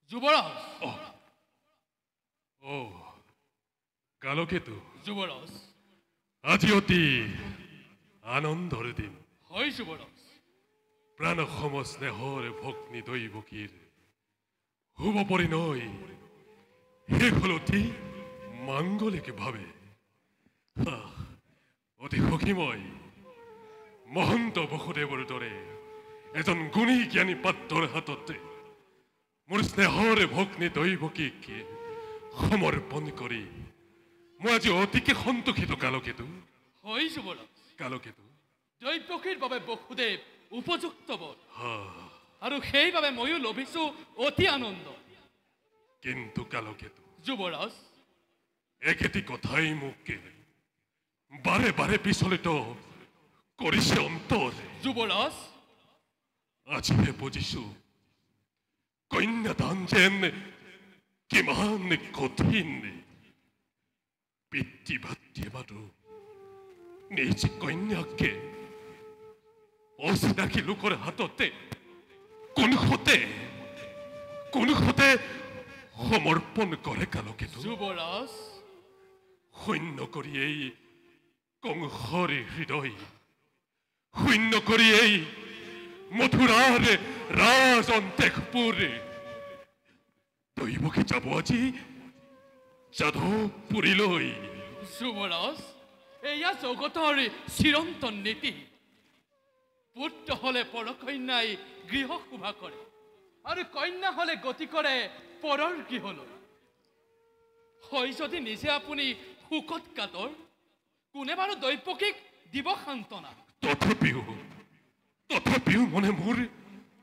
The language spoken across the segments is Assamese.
যুবৰাজ ও কালকেতু যুবৰাজ আজি অতি আনন্দৰ দিন হয় যুবৰাজ প্ৰাণ সম স্নেহৰ ভগ্নী দৈৱকীৰ শুভ পৰিণয় শেষ হল অতি মাংগলিকভাৱে অতি সুখীময় মহন্ত বসুদেৱৰ দৰে এজন গুণী জ্ঞানী পাত্ৰৰ হাততে মোৰ স্নেহৰ ভগ্নী দৈৱকীক সমৰ্পণ কৰি মই আজি অতিকে সন্তোষিত কালকেতু হয় যুবৰাজ কালকেতু দৈৱকীৰ বাবে বসুদেৱ উপযুক্ত বৰ আৰু সেইবাবে ময়ো লভিছো অতি আনন্দ কিন্তু কালকেতু যুবৰাজ একেটি কথাই মোক বাৰে বাৰে বিচলিত কৰিছে অন্তৰ যুবরাজ আজিহে বুজিছো কন্যাদান যেন কিমান কঠিন পিতৃ ভাতৃয়ে মাতো নিজ কন্যাকে অচিনাকি লোকৰ হাততে কোনখতে সমৰ্পণ কৰে কালকেতু যুবৰাজ শূন্য কৰি এই কংসৰ হৃদয় শূন্য কৰি এই মথুৰাৰ ৰাজন্তেশপুৰ দৈৱকী যাব আজি যাদৱপুৰীলৈ যুবৰাজ এয়া জগতৰ চিৰন্তন নীতি পুত্ৰ হলে পৰকন্যাই গৃহ শোভা কৰে আৰু কন্যা হলে গতি কৰে পৰৰ গৃহলৈ হয় যদি নিজে আপুনি সুখত কাতৰ কোনে বাৰু দৈৱকীক দিব সান্তনা তথাপিও মনে মোৰ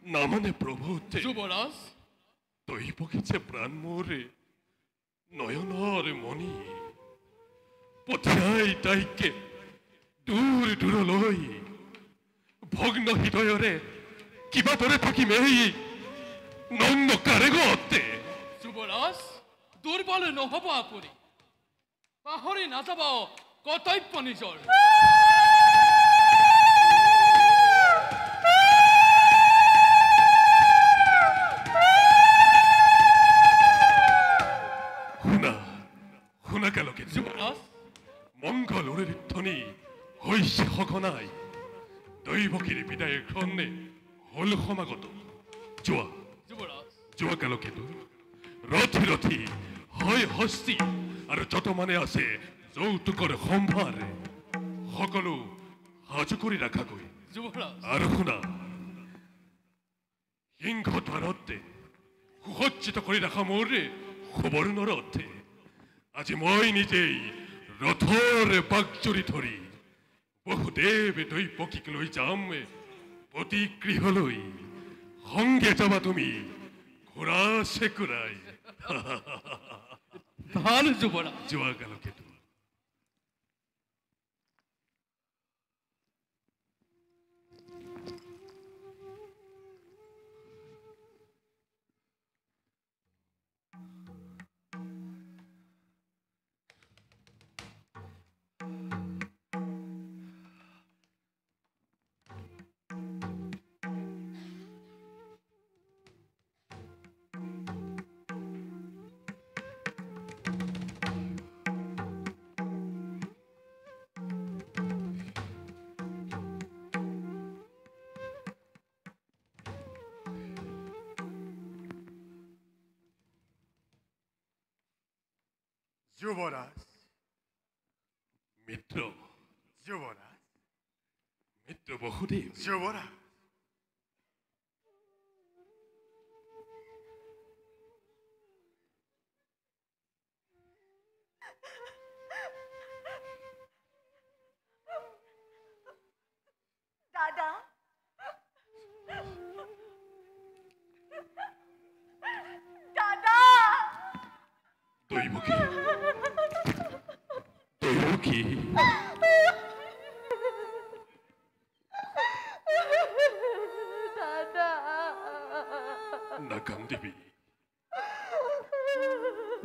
নামানে প্ৰভু যুবৰাজ দৈৱকী যে প্ৰাণ মোৰ নয়নৰ মণি পঠিয়াই তাইকে দূৰ দূৰলৈ ভগ্ন হৃদয়ৰে কিবা দৰে থাকিম এই নগ্ন কাৰেগতে যুবৰাজ দুৰ্বল নহব আপুনি পাহৰি নাযাব কৰ্তব্য নিজৰ শুনা কালকেতু যুবৰাজ মংগলৰ ধ্বনি হৈছে সঘনাই দৈৱকীৰ বিদায়ৰ ক্ষণে হল সমাগত যোৱা কালকেতু ৰথি ৰথি হয় হস্তি আৰু যত মানে আছে যৌতুকৰ সম্ভাৰ সকলো সাজু কৰি ৰাখাগৈ আৰু শুনা সিংহ দ্বাৰতে সুসজ্জিত কৰি ৰাখা মোৰ সুবৰ্ণ ৰথ আজি মই নিজেই ৰথৰ বাগজুৰি ধৰি বহুদেৱ দৈৱকীক লৈ যাম পতি গৃহলৈ সংগে যাবা তুমি ঘোঁৰা চেকুৰাই ভাল যুবৰাজ যোৱা কালকেতু যুবৰাজ মিত্ৰ যুবৰাজ মিত্ৰ বহুদেব যুবৰাজ দাদা দাদা দৈৱকী দাদা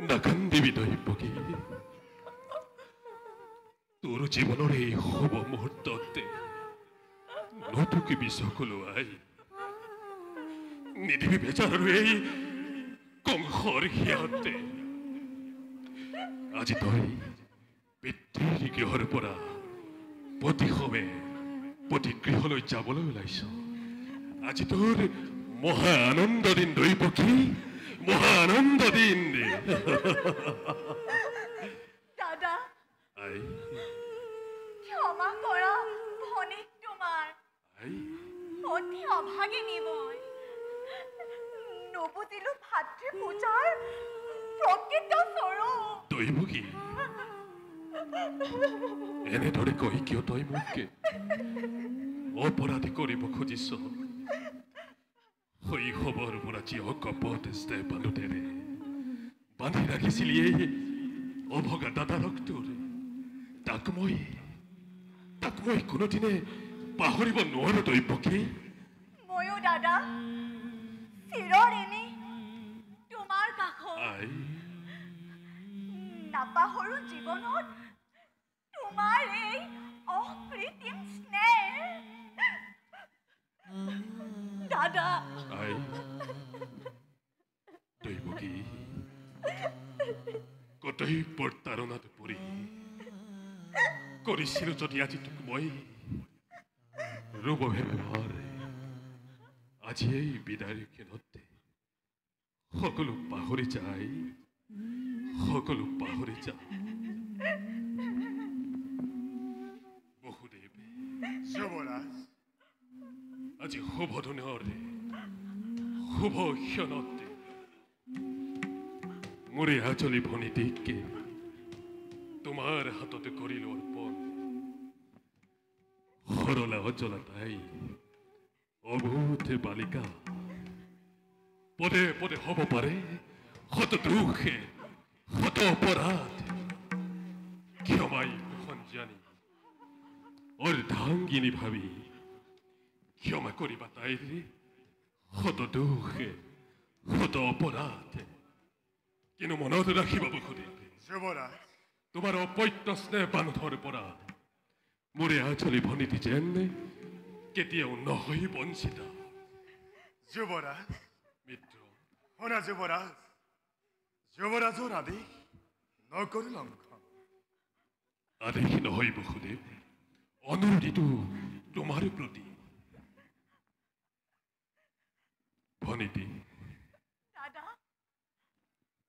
নাকান্দিবি দৈৱকী তোৰ জীৱনৰ এই শুভ মুহূৰ্ততে নতুকিবি সকলো আই নিদিবি বেচাৰৰ এই কংসৰ সিহঁতে আজি তই পিতৃৰ গৃহৰ পৰা প্ৰতিসমে প্ৰতিগৃহলৈ যাবলৈ ওলাইছ আজি তোৰ মহা আনন্দ দিন দৈৱকী মহা আনন্দ দিন দাদা আই ক্ষমা কৰা ভনীক তোমাৰ আই অতি অভাগিনী মই নবুজিলো ভাতৃ পূজাৰ প্ৰকৃত স্বৰূপ দৈৱকী এনেদৰে কৈ কিয় তই মোক অপৰাধী কৰিব খুজিছ শৈশৱৰ পৰা যি অকপট বান্ধোতেৰে বান্ধি ৰাখিছিলি এই অভগা দাদাৰক তোৰ তাক মই কোনোদিনে পাহৰিব নোৱাৰো দৈৱকী ময়ো দাদা চিৰদিনী তোমাৰ কাষত আই নাপাহৰো জীৱনত তোমাৰ এই অকৃত্ৰিম স্নেহ দাদা আই দৈৱকী কতই প্ৰতাৰণাত পৰি কৰিছিলো যদি আজি তোক মই ৰূপ ব্যৱহাৰ আজি এই বিদায়ৰ ক্ষণতে সকলো পাহৰি যায় সকলো পাহৰি যায় বহুদেৱ যুৱৰাজ আজি শুভ দিনৰে শুভ ক্ষণতে মোৰে আঁচলি ভনীটিকে তোমাৰ হাততে কৰিলো অৰ্পণ সৰলা অজলা তাই অভূত বালিকা পদে পদে হ'ব পাৰে শত দুখে শত অপৰাধ ক্ষমাই সঞ্জানী অৰ্ধাংগিনী ভাবি ক্ষমা কৰিবা তাইৰে শত দুখে শত অপৰাধ কিন্তু মনত ৰাখিবা বহুদেৱ যুৱৰাজ তোমাৰ অপৈত্য স্নেহ বান্ধৰ পৰা মোৰে আঁচলি ভনীটি যেন কেতিয়াও নহয় বঞ্চিত যুৱৰাজ মিত্ৰ শুনা যুৱৰাজ যুৱৰাজৰ আদেশ নকৰো লংঘন আদেশ নহয় বহুদেৱ অনুৰোধটো তোমাৰ প্ৰতি ভনীটি দাদা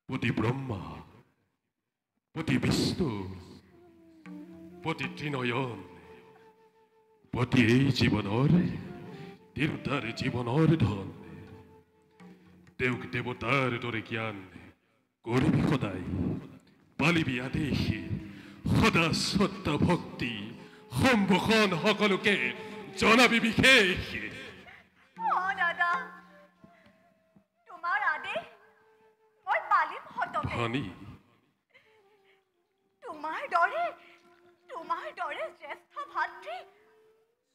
পতি ব্ৰহ্মা পতি বিষ্ণু পতি ত্ৰিনয়ন পতি এই জীৱনৰ দেৱতাৰ জীৱনৰ ধন তেওঁক দেৱতাৰ দৰে জ্ঞান কৰিবি সদায় পালিবি আদেশে সদা শ্ৰদ্ধা ভক্তি সম্ভাষণ সকলোকে জনাবি বিশেষ দাদা তোমাৰ আদেশ মই পালিম সততে ভনী তোমাৰ দৰে জ্যেষ্ঠ ভাতৃ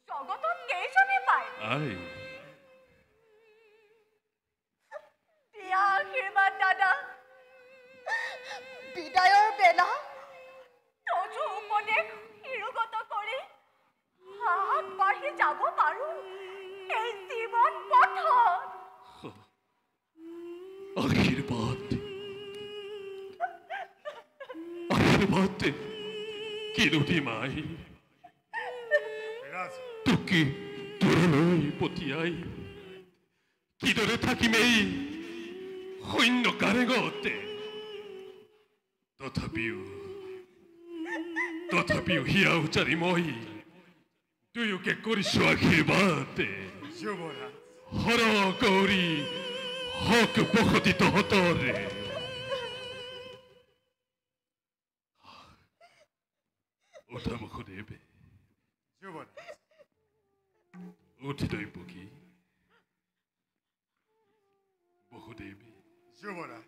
জগতত কেইজনে পায় আই দিয়া আশীৰ্বাদ দাদা বিদায়ৰ বেলা তজু উপদেশ শিৰোগত কৰি আগবাঢ়ি যাব পাৰো এই জীৱন পথত আশীৰ্বাদ কিনুটি মাই ৰাজ তোকে দূৰলৈ পঠিয়াই কিদৰে থাকিম এই শূন্য কাৰেঙতে তথাপিও হিয়া উচাৰি মই দুয়োকে কৰিছো আশীৰ্বাদ যুৱৰাজ হৰ গৌৰী হক বসতি তহঁতৰে উঠা বসুদেৱ যুৱৰাজ উঠি দৈৱকী বসুদেৱ যুৱৰাজ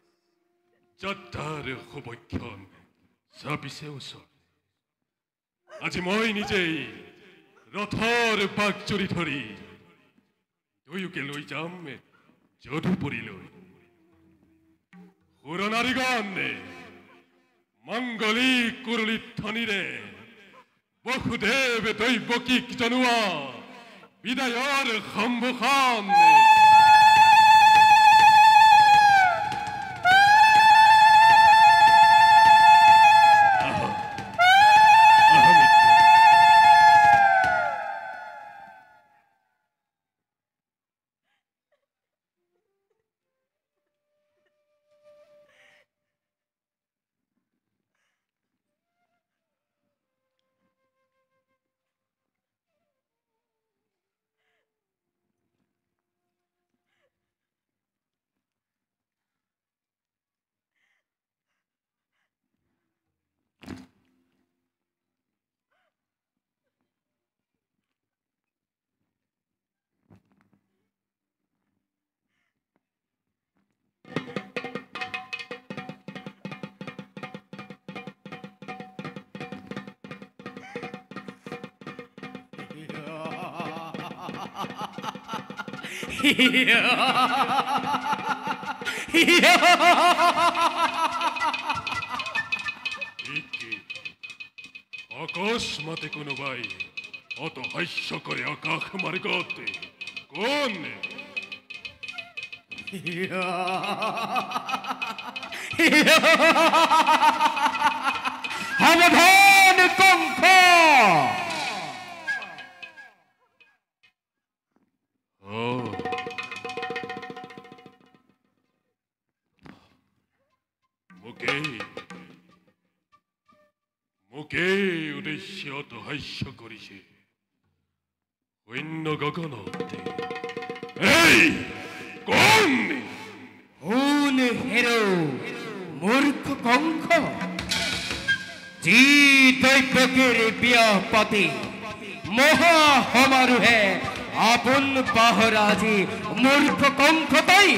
যাত্ৰাৰ শুভক্ষণ চাপিছে ওচৰ আজি মই নিজেই ৰথৰ বাঘজুৰি ধৰি দুয়োকে লৈ যাম যদুপুৰীলৈ সুৰনাৰীগণ মাংগলিক কুৰুলি ধ্বনিৰে বসুদেৱ দৈৱকীক জনোৱা বিদায়ৰ সম্ভাষণ অকস্মাতে কোনোবাই অত হাস্য করে আকাশ মারে গতে কোন সাবধান কঙ্খ মুখে মুখে উদ্দেশ্য অত হাস্য করিছে অন্য গগনতে এই কোন হুন হেরো মূর্খ কঙ্খ জি দৈবকের বিয়াপতি মহা সমারোহে আপন পাহৰাজি মূৰ্খ কঙ্খ তাই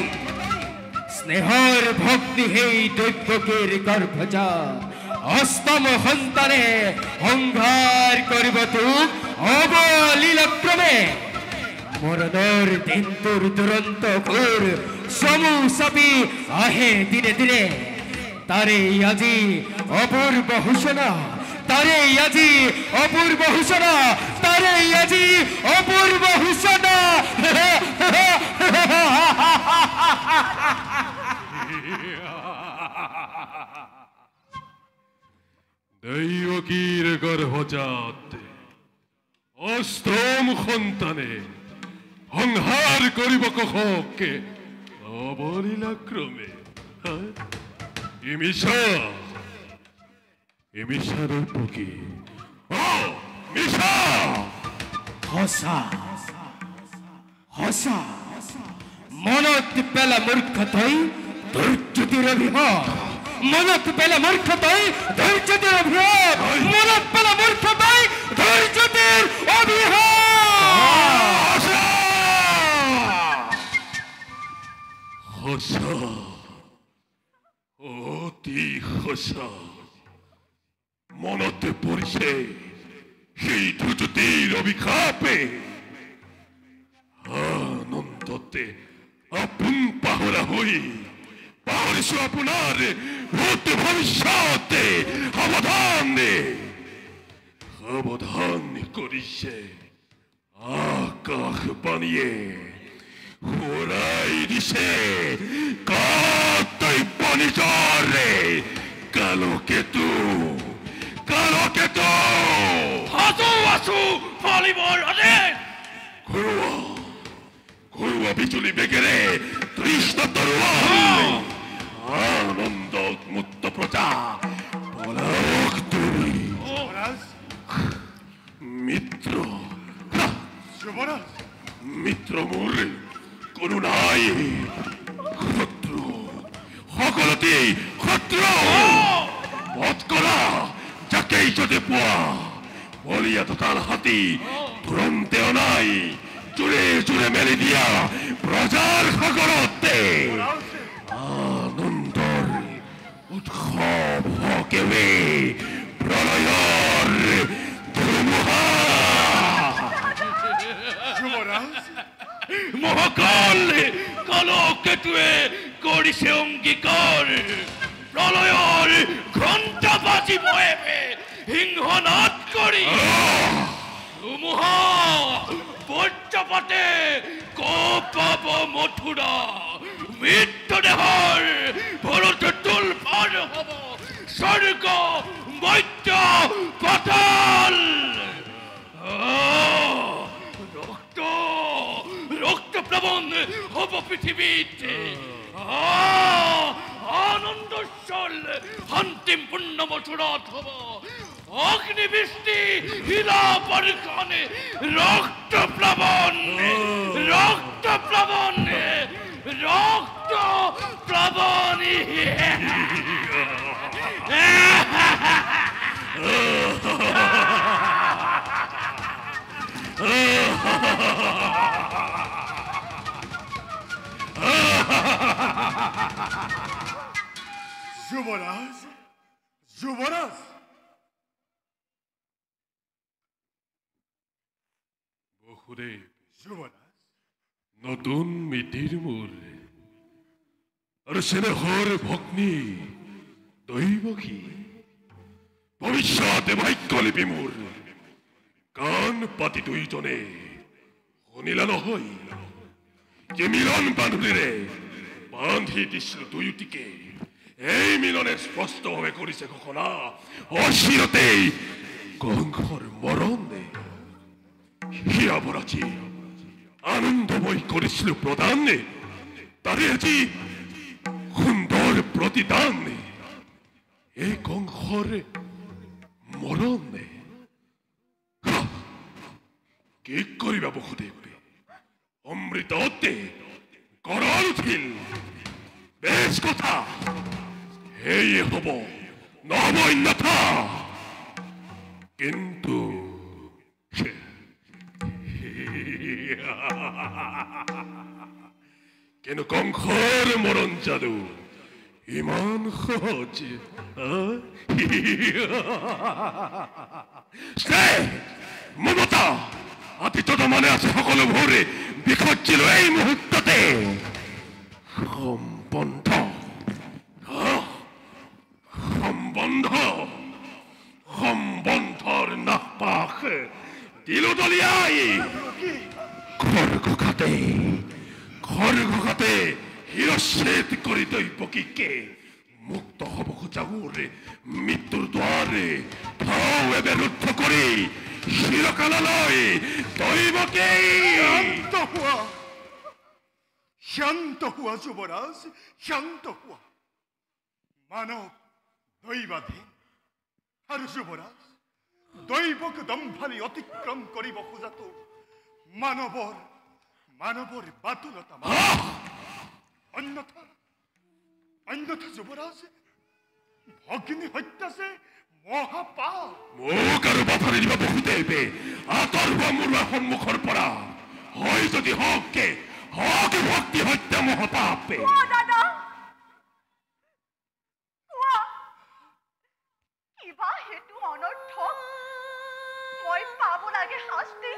স্নেহৰ ভক্তি সেই দৈবকেৰ গৰ্ভজা অষ্টম সন্তানে সংঘাৰ কৰিব তোক অবলীলাক্ৰমে মৰণৰ দিনটোৰ দুৰন্ত ঘোৰ চমু চাপি আহে দিনে দিনে তাৰে আজি অপূৰ্ব সূচনা তাৰে আজি অপূৰ্ব সূচনা তাৰে আজি অপূৰ্ব সূচনা দৈবকীৰ গৰ্ভজাত অষ্টম সন্তানে সংহাৰ কৰিব কহকে অবলীলাক্ৰমে মিশাৰ পকি মিশা সঁচা সঁচা মনত পেলা মূৰ্খ তই ধৈৰ্য্যতিৰ অভিশাপ মনত পেলা মূৰ্খ তই ধৈৰ্য্যতিৰ অভিশাপ মনত পেলা মূৰ্খ তই ধৈৰ্য্যতিৰ অভিশাপ সঁচা অতি সঁচা মনতে পৰিছে সেই ধৈৰ্য্যতিৰ অভিশাপে আনন্দতে আপোন পাহৰা হৈ পাহৰিছো আপোনাৰ ভূত ভৱিষ্যতে সাৱধান কৰিছে আকাশ পানীয়ে ঘূৰাই দিছে কাতৈ পানীজৰে কালকেতু সাজু আছো ফলিবৰ ঘৰুৱা বিজুলী বেগেৰে তৃষ্ণ তৰোৱাল আনন্দ মুক্ত প্ৰজা পলায়ক তুলি মিত্ৰ যুবৰাজ মিত্ৰ মোৰ কোনো নাই শত্ৰু সকলোতেই শত্ৰু বধ কৰা যাকেই যদি পোৱা বলিয়া তথাল হাতী তুৰন্তে অনাই জোৰে জোৰে মেলি দিয়া প্ৰজাৰ সাগৰতে আনন্দৰ উৎসৱ হকেৱে প্ৰলয়ৰ ধুমুহা যুবৰাজ মহাকাল কালকেতুৱে কৰিছে অংগীকাৰ প্ৰলয়ৰ ঘণ্টা বাজিব এবে সিংহনাদ কৰি ধুমুহা বজ্ৰপাতে কঁপাব মথুৰা মৃত্যুদেহৰ ভৰতে তোলপাৰ হ'ব স্বৰ্গ মধ্য পাতাল রক্ত প্লাবন হব পৃথিবীত আনন্দস্বল অন্তিম পূর্ণ মথুরাত হব অগ্নিবৃষ্টি হিলা বর্ষণে রক্ত প্লাবন রক্ত প্লাবন রক্ত প্লাবন যুবরাজ যুবরাজ বহুদেব যুবরাজ নতুন মিতিৰ মোৰ আৰু চেনেহৰ ভগ্নী দৈৱকী ভৱিষ্যতে ভাগ্যলিপি মোৰ কাণ পাতি দুইজনে শুনিলা নহয় যে মিলন বান্ধোনেৰে বান্ধি দিছিলো দুয়োটিকে এই মিলনে স্পষ্টভাৱে কৰিছে ঘোষণা অচিৰতেই কংসৰ মৰণে হিয়াবৰাজী আনন্দময় কৰিছিলো প্ৰদানে তাৰে আজি সুন্দৰ প্ৰতিদানে এই কংসৰ মৰণে কি কৰিবা বসুদেৱে অমৃততে গৰল উঠিল বেশ কথা সেয়ে হব নহব অন্যথা কিন্তু কিন্তু কংসৰ মৰণ যাদু ইমান সহজ মমতা অতীতত মনে আছে সকলোবোৰে বিসৰ্জিলো এই মুহূৰ্ততে সম্বন্ধ সম্বন্ধ সম্বন্ধৰ নাপাস দিলো দলিয়াই খড়ঘাতে শিৰচ্ছেদ কৰি দৈৱকীকে মুক্ত হব খোজাবোৰে মৃত্যুৰ দুৱাৰে ঢৌ এবে ৰুদ্ধ কৰি শিৰকাললৈ দৈৱকী শান্ত হুয়া যুবরাজ শান্ত হুয়া মানব দৈবাধীন আর যুবরাজ দৈবক দম্ভালি অতিক্রম করিব খোজাতো মানবর মানবর বাতুলতা অন্যথা অন্যথা যুবরাজ ভগ্নী হত্যা যে মহাপাপ মোক আৰু বাধা নিদিবা বসুদেৱে আঁতৰব মোৰ সন্মুখৰ পৰা হয় যদি হকে হকে ভক্তি হত্যা মহাপাপে দাদা কিবা হেতু অনৰ্থ মই পাব লাগে শাস্তি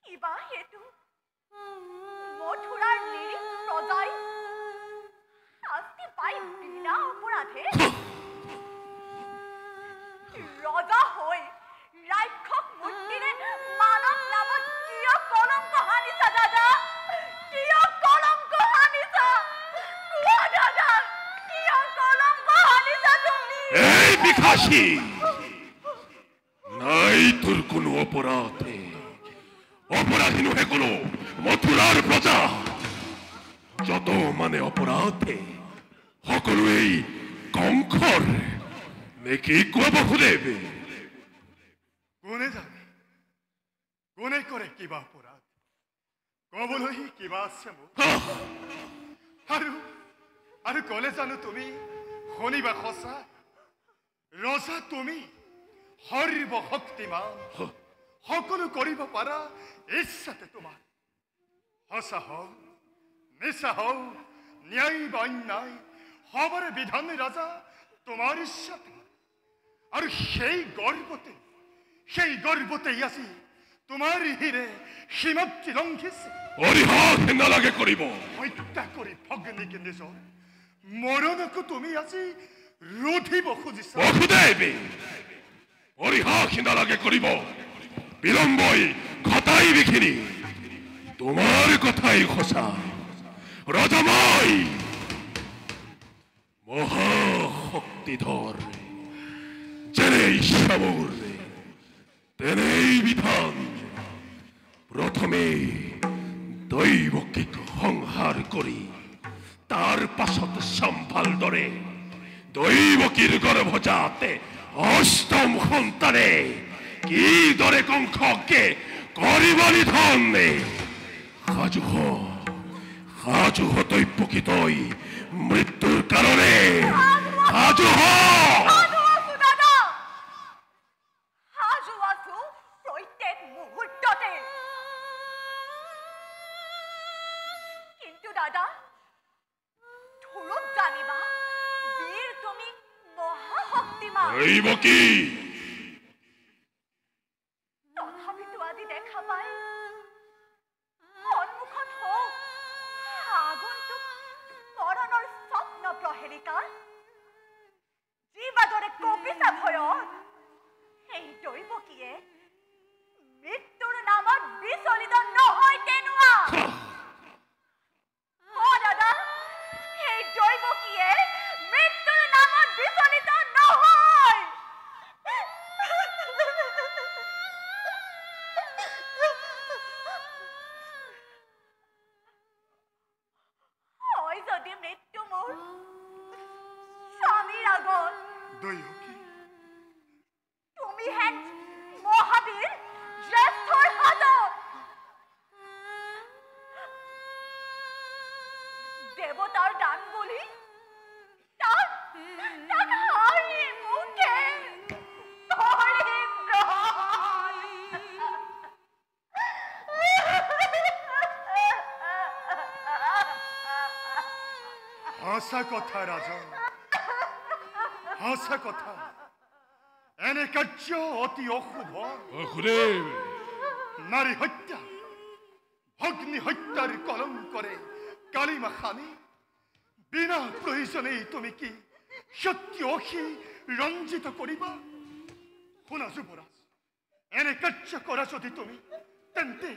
কিবা হেতু মথুৰাৰ নিৰীহ প্ৰজাই শাস্তি পাই বিনা অপৰাধে ৰজা হৈ ৰাক্ষস মূৰ্তিৰে মানৱ নামত কিয় কলংক সানিছা দাদা কিয় কলংক সানিছা দাদা কিয় কলংক সানিছা তুমি এই বিখাসী নাই তোৰ কোনো অপৰাধে অপৰাধী নহয় কোনো মথুৰাৰ প্ৰজা যত মানে অপৰাধে সকলো এই কংসৰ নেকি কোৱা বসুদেৱে কোনে জানে কোনে কৰে কিবা অপৰাধ কবলৈ কিবা আছে মোৰ আৰু কলে জানো তুমি শুনিবা সঁচা ৰজা তুমি সৰ্বশক্তিমান সকলো কৰিব পাৰা ইচ্ছাতে তোমাৰ সঁচা হওক মিছা হওক ন্যায় বা অন্যায় সবৰে বিধান ৰাজা তোমাৰ ইচ্ছাতে আৰু সেই গৰ্বতে আজি তোমাৰ হিৰে সীমান্তি লংঘিছে অৰিহৰ নালাগে কৰিব হত্যা কৰি ভগ্নীকে নিজৰ মৰণকো তুমি আজি ৰোধিব খুজিছা বসুদেৱে অৰিহৰ নালাগে কৰিব বিলম্বই ঘটাই বিখিনি তোমাৰ কথাই সঁচা ৰজাময় মহাশক্তিধৰ যেনেই সামুৰ তেনেই বিধান প্ৰথমে দৈৱকীক সংহাৰ কৰি তাৰ পাছত চম্ভাল দৰে দৈৱকীৰ গৰ্ভজাতে অষ্টম সন্তানে কিদৰে কংসকে কৰিব নিধনে সাজু হ দৈৱকী তই মৃত্যুৰ কাৰণে সাজু হ প্ৰত্যেক মুহূৰ্ততে কিন্তু দাদা ধুৰুত জানিবা বীৰ তুমি মহাশক্তিমান দৈৱকী তথাপিতো আজি দেখা পাই দৈৱকীয়ে মৃত্যুৰ নামত বিচলিত নহয় তেনোৱা দাদা সেই দৈৱকীয়ে মৃত্যুৰ নামত বিচলিত নহয় হয় যদি মৃত্যু মোৰ স্বামীৰ আগত দৈৱকী তুমি হেন মহাবীৰ জ্যেষ্ঠৰ হাতত দেৱতাৰ দান বুলি তাক হাঁহি মুখে ধৰিম সঁচা কথা ৰাজন সঁচা কথা এনে কাৰ্য অতি অশুভ অসুদেৱ নারী হত্যা ভগ্নী হত্যার কলঙ্করে কালিমা খানি বিনা প্রয়োজনে তুমি কি সত্য অখি রঞ্জিত করিবা শুনা যুবরাজ এনে কার্য করা যদি তুমি তেন্তে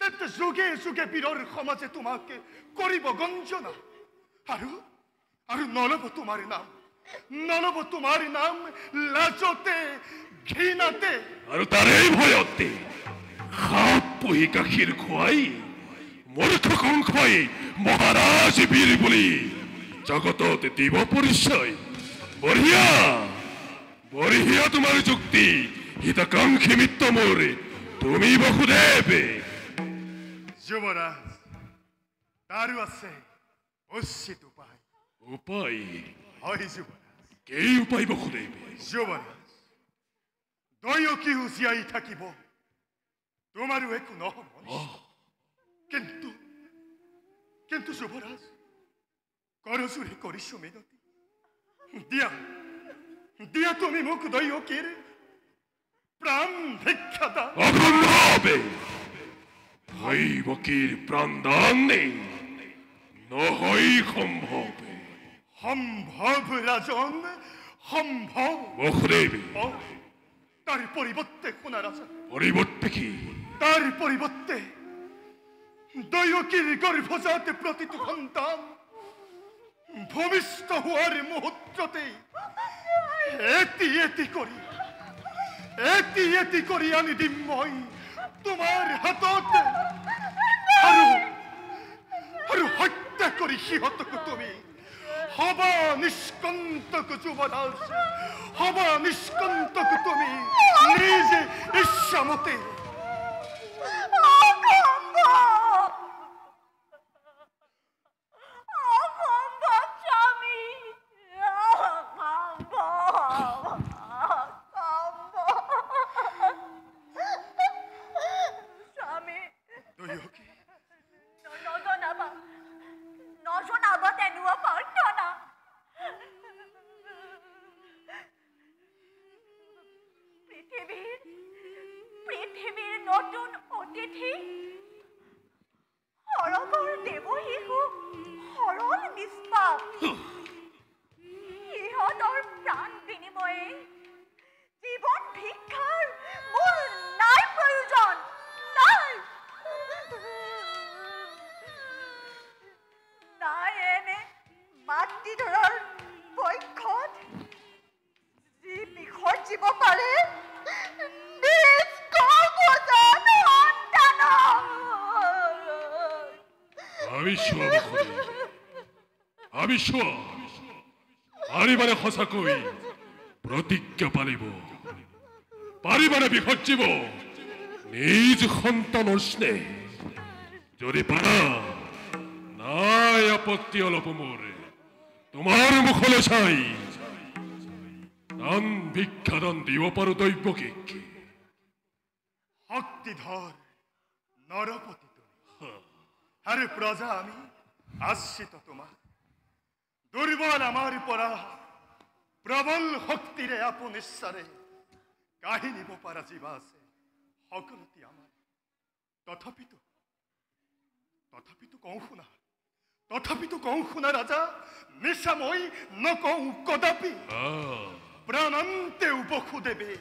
তেন্তে যুগে যুগে বীরর সমাজে তোমাকে করিব গঞ্জনা আৰু আৰু নলব তোমাৰ নাম লাজতে ঘৃণাতে আৰু তাৰেই ভয়তে সাপ পুহি গাখীৰ খুৱাই মূৰ্খ কংসই মহাৰাজ বীৰ বুলি জগতত দিব পৰিচয় বঢ়িয়া বঢ়িয়া তোমাৰ যুক্তি হিতাকাংক্ষী মিত্ৰ মোৰ তুমি বসুদেৱ যুবৰাজ তাৰও আছে উচিত উপায় উপায় হয় যুবৰাজ কি উপায় বসুদেৱ যুবৰাজ দৈৱকী জীয়াই থাকিব তোমাৰো একো নহব কিন্তু কিন্তু যুবৰাজ কৰজোৰে কৰিছো মিনতি দিয়া দিয়া তুমি মোক দৈৱকীৰ প্ৰাণ ভিক্ষা দান অসম্ভৱে দৈৱকীৰ প্ৰাণদান নেই নহয় সম্ভৱ সম্ভৱ ৰাজন সম্ভৱ বসুদেৱ তাৰ পৰিবৰ্তে শুনা ৰাজা পৰিৱৰ্তে কি তাৰ পৰিবৰ্তে দৈৱকীৰ গৰ্ভজাত প্ৰতিটি সন্তান ভূমিষ্ঠ হওয়াৰ মুহূৰ্ততে এটি এটি কৰি আনি দিম মই তোমাৰ হাতত আৰু হত্যা কৰি সিহঁতক তুমি হবা নিষ্কন্তক যুবৰাজ হবা নিষ্কন্তক তুমি নিজে ইচ্ছামতে পৃথিবীৰ নতুন অতিথি হৰকৰ দেৱ শিশু সৰল নিষ্পাপ ইহঁতৰ প্ৰাণ বিনিময়ে জীৱন ভিক্ষাৰ মোৰ নাই প্ৰয়োজন নাই এনে মাতৃ ধৰাৰ পক্ষত যি বিসৰ্জিব পাৰে আমি পাৰিবানে সঁচাকৈ প্ৰতিজ্ঞা পালিব পাৰিবানে বিসৰ্জিব নিজ সন্তানৰ স্নেহ যদি পাৰা নাই আপত্তি অলপ মোৰ তোমাৰ মুখলৈ চাই দান ভিক্ষাদান দিব পাৰো দৈৱকীক শক্তিধর নরপতি আরে প্রজা আমি আশ্রিত তোমার দুর্বল আমার পরা প্রবল শক্তিরে আপন ঈশ্বরে কাহি নিব পারা জীবা আছে সকলতি আমার তথাপিতো কওঁ শুনা রাজা মিছা মই নকওঁ কদাপি প্রাণান্তে বসুদেৱে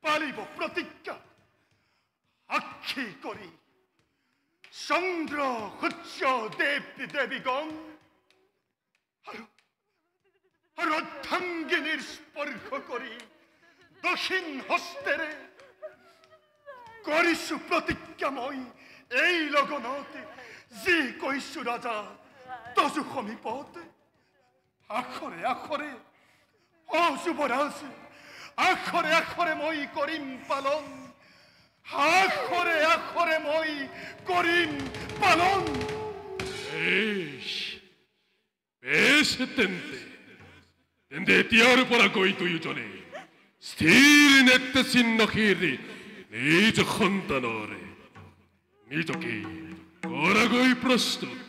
পালিব প্ৰতিজ্ঞা সাক্ষী কৰি চন্দ্ৰ সূৰ্য দেৱ দেৱীগণ আৰু অৰ্ধাংগিনীৰ স্পৰ্শ কৰি দক্ষিণ হস্তেৰে কৰিছো প্ৰতিজ্ঞা মই এই লগনত যি কৈছো ৰাজা তজু সমীপত আখৰে আখৰে যুৱৰাজ আখৰে আখৰে মই কৰিম পালন আখৰে আখৰে মই কৰিম পালন বেশ তেন্তে এতিয়াৰ পৰা গৈ দুয়োজনে স্থিৰ নেত্ৰ চিহ্ন খেৰি নিজ সন্তানৰে নিজকে কৰাগৈ প্ৰস্তুত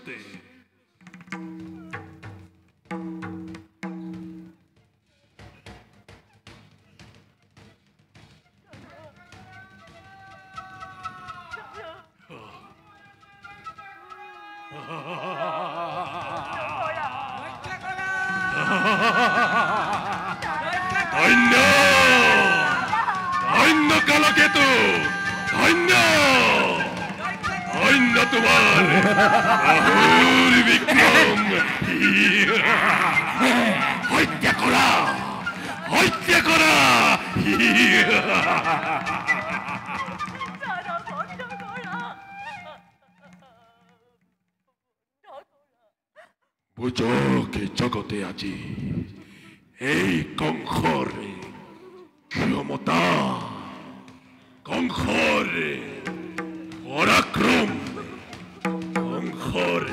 ধন্য ধন্য কালকেতু ধন্য ধন্য তোমাৰ বাহুৰ বিক্ৰম হত্যা কৰা হত্যা কৰা বুঝকে জগতে আজি এই কংসৰ ক্ষমতা কংসৰ পৰাক্ৰম কংসৰ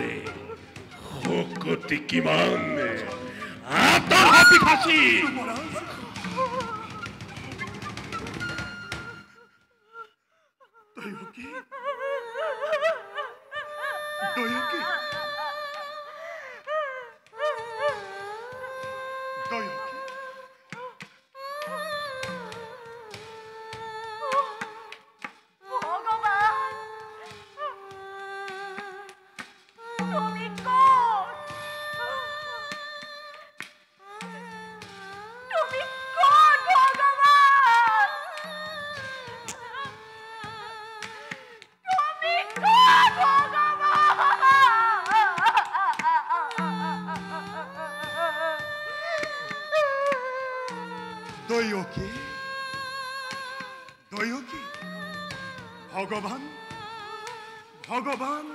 শক্তি কিমান আত্মহাপিখাসী দয়কি দয়কি দয়কি দয়কি দয়কি ভগৱান ভগৱান